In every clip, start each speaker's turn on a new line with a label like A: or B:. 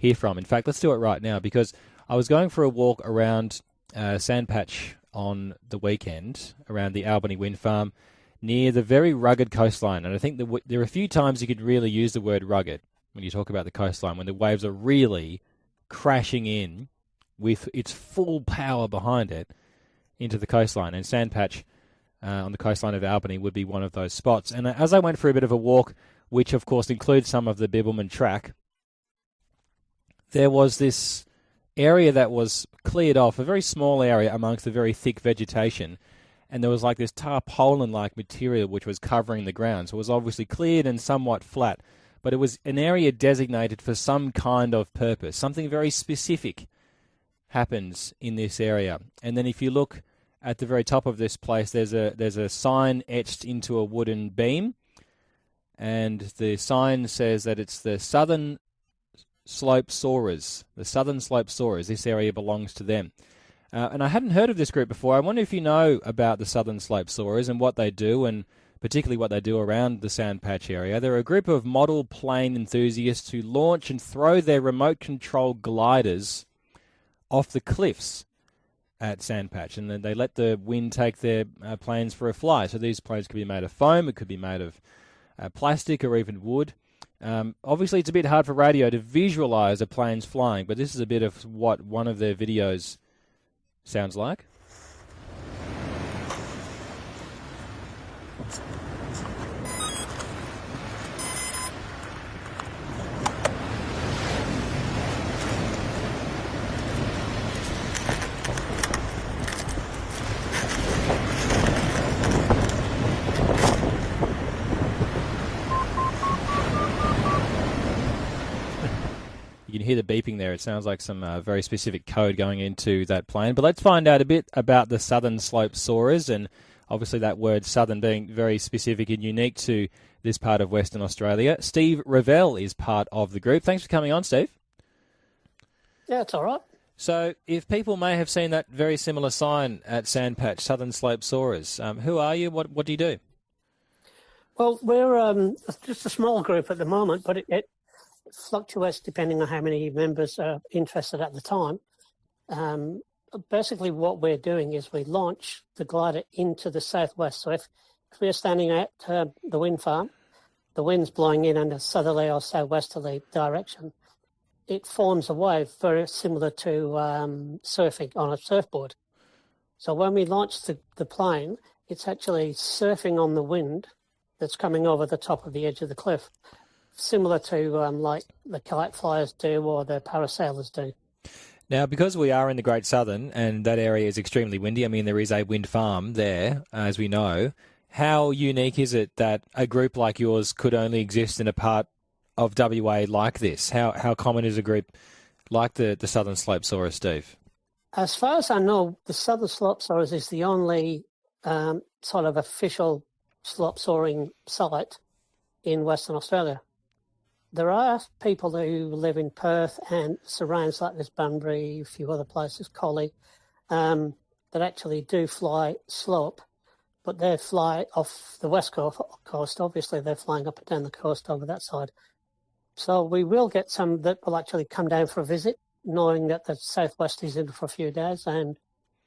A: hear from. In fact, let's do it right now, because I was going for a walk around Sandpatch on the weekend, around the Albany windfarm, near the very rugged coastline. And I think there are a few times you could really use the word rugged when you talk about the coastline, when the waves are really crashing in with its full power behind it into the coastline. And Sandpatch on the coastline of Albany would be one of those spots. And as I went for a bit of a walk, which of course includes some of the Bibbulmun track, there was this area that was cleared off, a very small area amongst the very thick vegetation, and there was like this tarpaulin-like material which was covering the ground. So it was obviously cleared and somewhat flat, but it was an area designated for some kind of purpose. Something very specific happens in this area. And then if you look at the very top of this place, there's a sign etched into a wooden beam, and the sign says that it's the Southern Slope Soarers. The Southern Slope Soarers. This area belongs to them. And I hadn't heard of this group before. I wonder if you know about the Southern Slope Soarers and what they do, and particularly what they do around the Sandpatch area. They're a group of model plane enthusiasts who launch and throw their remote-control gliders off the cliffs at Sandpatch, and then they let the wind take their planes for a fly. So these planes could be made of foam, it could be made of plastic or even wood. Obviously, it's a bit hard for radio to visualize a plane's flying, but this is a bit of what one of their videos sounds like. You can hear the beeping there. It sounds like some very specific code going into that plane. But let's find out a bit about the Southern Slope Soarers, and obviously that word southern being very specific and unique to this part of Western Australia. Steve Revell is part of the group. Thanks for coming on, Steve.
B: Yeah, it's all right.
A: So if people may have seen that very similar sign at Sandpatch, Southern Slope Soarers, who are you? What do you do?
B: Well, we're just a small group at the moment, but it fluctuates depending on how many members are interested at the time. Basically, what we're doing is we launch the glider into the southwest. So if we're standing at the wind farm, the wind's blowing in a southerly or southwesterly direction, it forms a wave very similar to surfing on a surfboard. So when we launch the plane, it's actually surfing on the wind that's coming over the top of the edge of the cliff, similar to like the kite flyers do or the parasailers do.
A: Now, because we are in the Great Southern and that area is extremely windy, I mean, there is a wind farm there, as we know, how unique is it that a group like yours could only exist in a part of WA like this? How common is a group like the Southern Slope Soarers, Steve?
B: As far as I know, the Southern Slope Soarers is the only sort of official slope soaring site in Western Australia. There are people who live in Perth and surrounds like this, Bunbury, a few other places, Collie, that actually do fly slope, but they fly off the west coast. Obviously, they're flying up and down the coast over that side. So we will get some that will actually come down for a visit, knowing that the southwest is in for a few days. And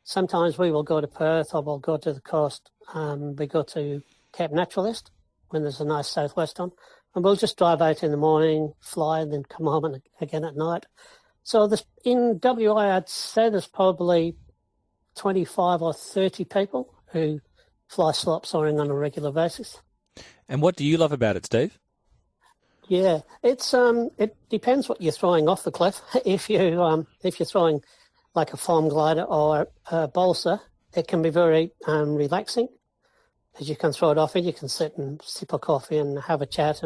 B: sometimes we will go to Perth or we'll go to the coast. We go to Cape Naturalist when there's a nice southwest on. And we'll just drive out in the morning, fly, and then come home again at night. So in WA, I'd say there's probably 25 or 30 people who fly slope soaring on a regular basis.
A: And what do you love about it, Steve?
B: Yeah, it depends what you're throwing off the cliff. If you're throwing like a foam glider or a balsa, it can be very relaxing. As you can throw it off and you can sit and sip a coffee and have a chat,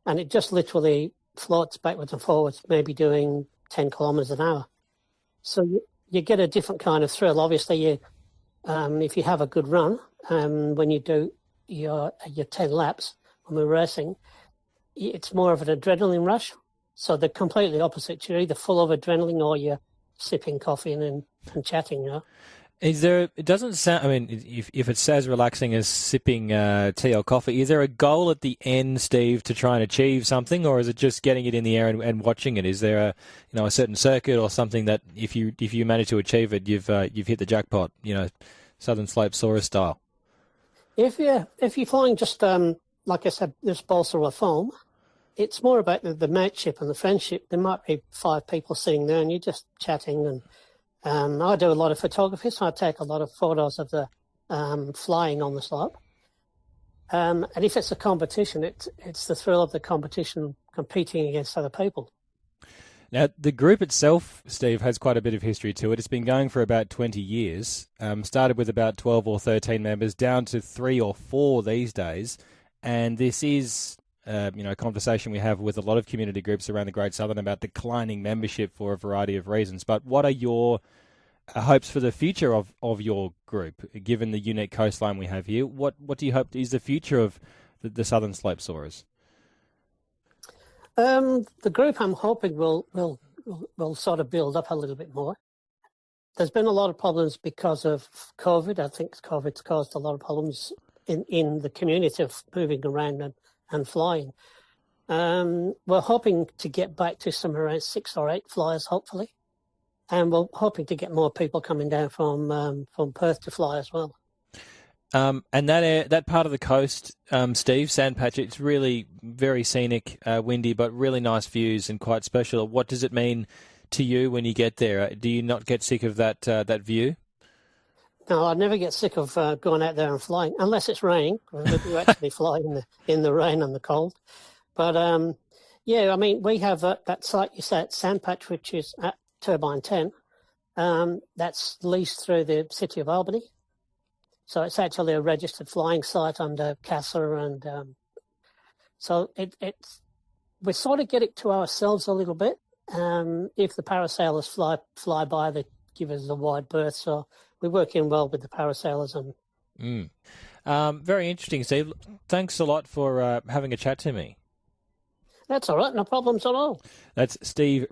B: and it just literally floats backwards and forwards, maybe doing 10 kilometres an hour. So you get a different kind of thrill. Obviously, if you have a good run, when you do your 10 laps when we're racing, it's more of an adrenaline rush. So they're completely opposite. You're either full of adrenaline or you're sipping coffee and chatting, you know.
A: Is there? It doesn't sound. I mean, if it's as relaxing as sipping tea or coffee, is there a goal at the end, Steve, to try and achieve something, or is it just getting it in the air and watching it? Is there a certain circuit or something that if you manage to achieve it, you've hit the jackpot? Southern Slope Soarer style.
B: If you're flying just like I said, this balsa or foam, it's more about the mateship and the friendship. There might be 5 people sitting there, and you're just chatting and. I do a lot of photography, so I take a lot of photos of the flying on the slope. And if it's a competition, it's the thrill of the competition competing against other people.
A: Now, the group itself, Steve, has quite a bit of history to it. It's been going for about 20 years. Started with about 12 or 13 members, down to 3 or 4 these days. And this is a conversation we have with a lot of community groups around the Great Southern about declining membership for a variety of reasons. But what are your hopes for the future of your group, given the unique coastline we have here? What do you hope is the future of the Southern Slope Soarers?
B: The group I'm hoping will sort of build up a little bit more. There's been a lot of problems because of COVID. I think COVID's caused a lot of problems in the community of moving around and flying. We're hoping to get back to somewhere around 6 or 8 flyers, hopefully. And we're hoping to get more people coming down from Perth to fly as well.
A: And that part of the coast, Steve, Sandpatch, it's really very scenic, windy, but really nice views and quite special. What does it mean to you when you get there? Do you not get sick of that view?
B: No, I never get sick of going out there and flying, unless it's raining. We do actually fly in the rain and the cold. But, yeah, I mean, we have that site you say at Sandpatch, which is at Turbine 10. That's leased through the City of Albany. So it's actually a registered flying site under CASA, and so we sort of get it to ourselves a little bit. If the parasailers fly by, they give us a wide berth, so we work in well with the parasailers.
A: Very interesting, Steve. Thanks a lot for having a chat to me.
B: That's all right, no problems at all.
A: That's Steve